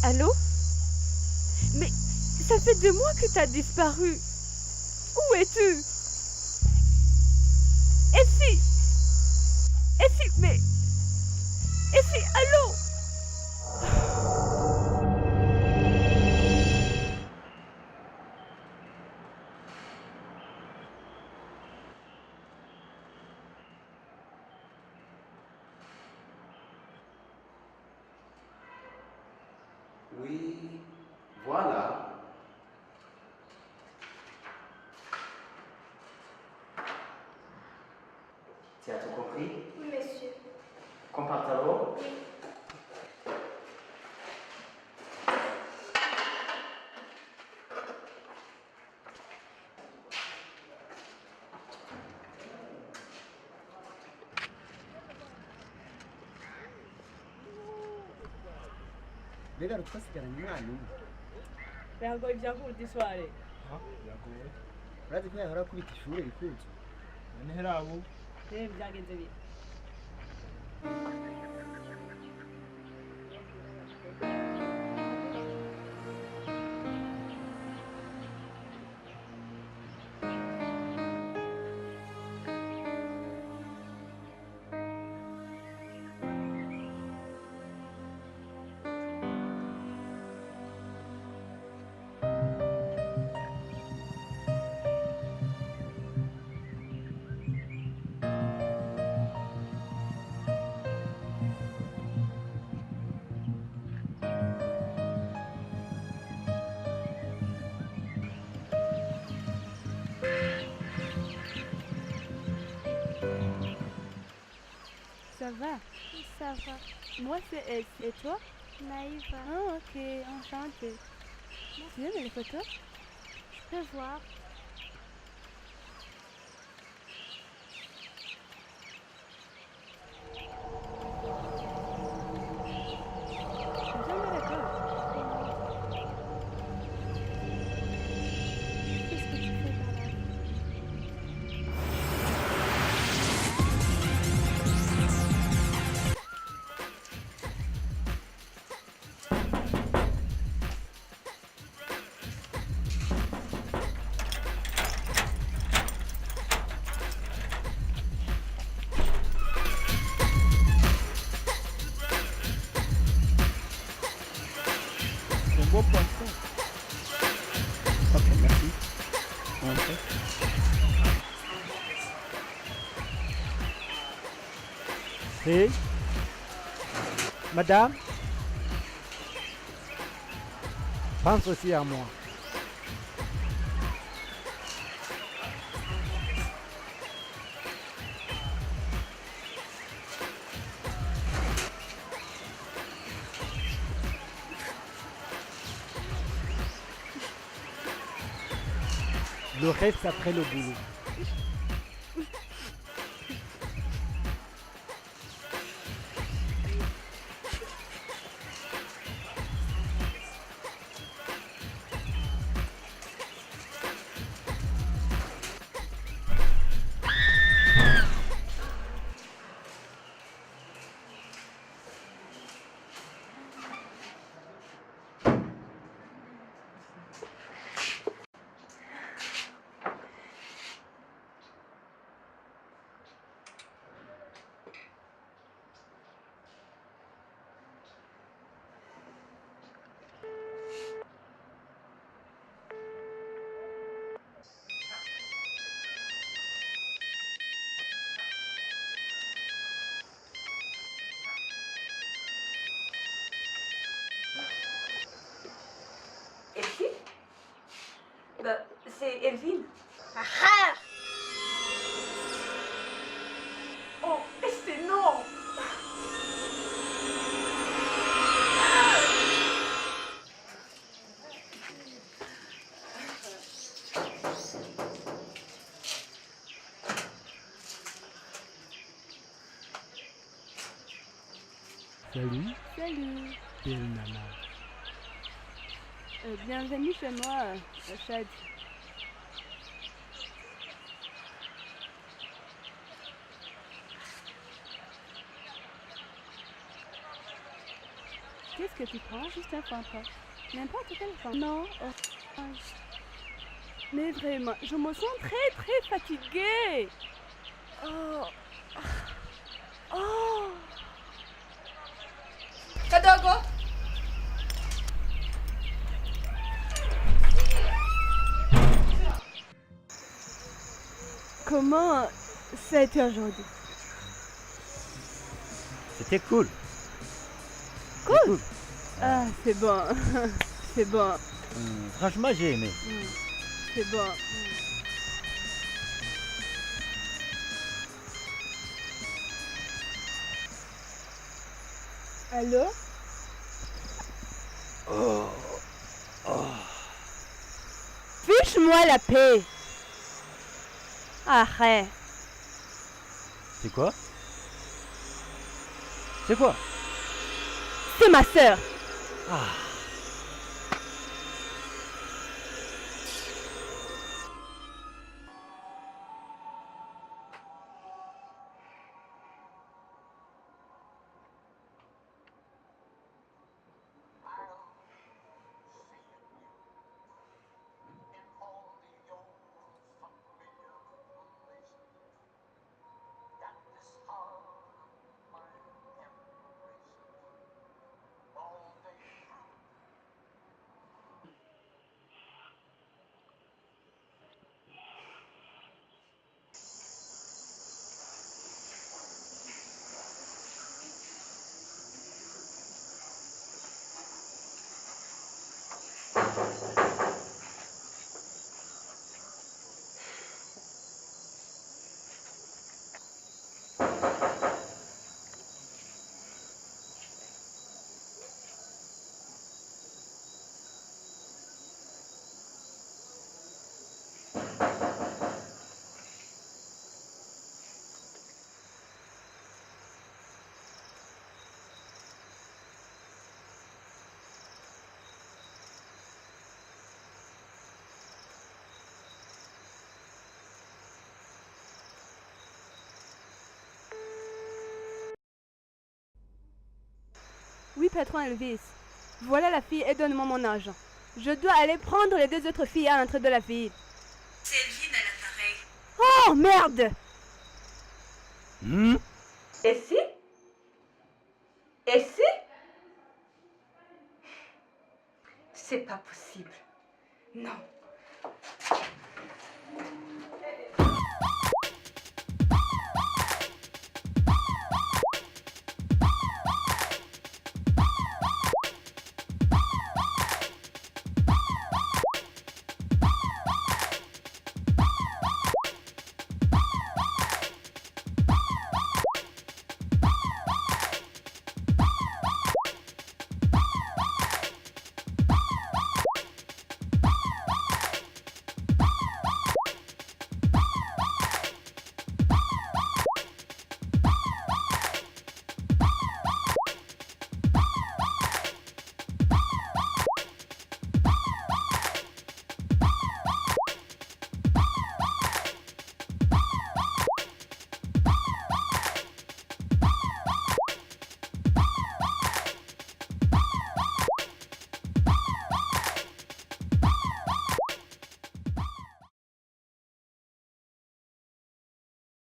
Allô? Mais ça fait 2 mois que t'as disparu. Où es-tu? Essie! Essie, mais... Essie, allô? Oui, voilà. Tu as tout compris? Oui, monsieur. Compartalo? Oui. mbega twasigaranye umwana umwe biragoye ibyakuruta isware biragoye urazi ko yahora akubita ishuri rikuzwe none herabu rero byagenze bite Ça va? Ça va. Moi, c'est S. Et toi? Maïva. Ah, ok, enchantée. Tu aimes les photos? Je peux voir. Je suis jamais d'accord. Qu'est-ce que tu fais par là? c'est un beau poisson. Ok, merci. Entrez. Hey, madame, pense aussi à moi. Le reste après le boulot. Essie? Bah, c'est Elvine. Ah! Oh, Essie, non! Salut, Salut. belle nana. Bienvenue chez moi, Chad. Qu'est-ce que tu prends? Juste un Fanta. N'importe quel Fanta. Non, orange. Mais vraiment, je me sens très très fatiguée. Oh. Oh. Kadogo. Comment ça a été aujourd'hui? C'était cool. Cool. Ah, c'est bon. C'est bon. Franchement, j'ai aimé. C'est bon. Allô? Fiche-moi la paix. Arrête. C'est quoi? C'est quoi? C'est ma sœur. Oui, patron Elvis. Voilà la fille et donne-moi mon argent. Je dois aller prendre les deux autres filles à l'entrée de la ville. C'est Elvin à l'appareil. Oh, merde! Hmm? Et si